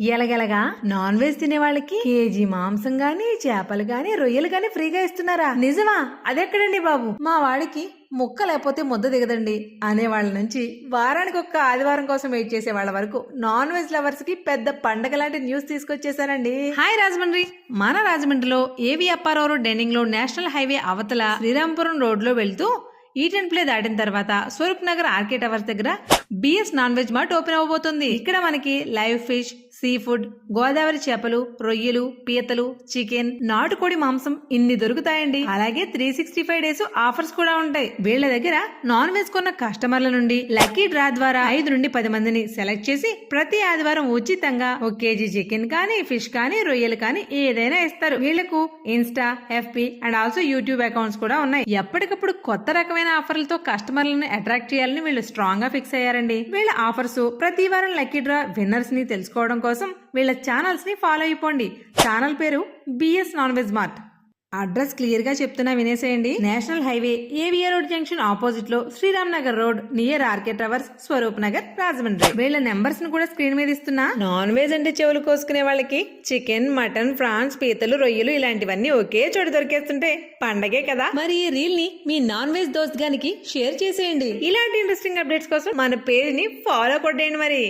ఎలగెలగా non veg తినే వాళ్ళకి KG మాంసం గాని చేపలు గాని రొయ్యలు గాని ఫ్రీగా ఇస్తున్నారా? నిజమా? అదెక్కడండి బాబు? మా వాడికి ముక్క లేకపోతే ముద్ద దిగదండి అనే వాళ్ళ నుంచి వారానికి ఒక్క ఆదివారం కోసం వెయిట్ చేసే వాళ్ళ వరకు నాన్ వెజ్ లవర్స్ కి పెద్ద పండగ లాంటి న్యూస్ తీసుకొచ్చేసానండి. హాయ్ రాజమండ్రి. మన రాజమండ్రిలో ఏవి అప్పారావు డెన్నింగ్ లో నేషనల్ హైవే అవతల శ్రీరాంపురం రోడ్ లో వెళ్తూ ఈట్ అండ్ ప్లే దాటిన తర్వాత స్వరూప్ నగర్ ఆర్కే టవర్స్ దగ్గర BS non veg mart open అవబోతుంది. ఇక్కడ మనకి live fish, sea food, Godavari చేపలు, రొయ్యలు, పీతలు, చికెన్, నాటుకోడి మాంసం ఇన్ని దొరుకుతాయండి. అలాగే 365 డేస్ ఆఫర్స్ కూడా ఉంటాయి. వీళ్ళ దగ్గర నాన్ వెజ్ కొన్న కస్టమర్ల నుండి లక్కీ డ్రా ద్వారా 5 నుండి 10 మందిని సెలెక్ట్ చేసి ప్రతి ఆదివారం ఉచితంగా 1 కేజీ చికెన్ కానీ, ఫిష్ కానీ, రొయ్యలు కానీ ఏదైనా ఇస్తారు. వీళ్లకు Insta, FB and also YouTube accounts కూడా ఉన్నాయి. ఎప్పటికప్పుడు కొత్త రకమైన ఆఫర్లతో కస్టమర్లను అట్రాక్ట్ చేయాలని వీళ్ళు స్ట్రాంగ్ గా ఫిక్స్ అయ్యారండి. వీళ్ళ ఆఫర్స్ ప్రతి వారం లక్కీ డ్రా విన్నర్స్ ని తెలుసుకోవడం కోసం వీళ్ళ ఛానల్స్ ని ఫాలో అయిపోండి. ఛానల్ పేరు BS non veg mart. Address clear గా చెప్తున్నా వినేసేయండి. National highway AVR road junction opposite లో Sriram Nagar road near RK towers, Swaroop Nagar, Rajahmundry. వీళ్ళ నెంబర్స్ ను కూడా స్క్రీన్ మీద ఇస్తున్నా. నాన్ వెజ్ అంటే చెవులు కోసుకునే వాళ్ళకి చికెన్, మటన్, ప్రాన్స్, పీతలు, రొయ్యలు ఇలాంటివన్నీ ఒకే చోట దొరికేస్తుంటే పండగే కదా. మరి ఈ రీల్ ని మీ నాన్ వెజ్ దోస్త్ గానికి షేర్ చేసేయండి. ఇలాంటి ఇంట్రెస్టింగ్ అప్డేట్స్ కోసం మన పేజ్ ని ఫాలో కొట్టేయండి మరి.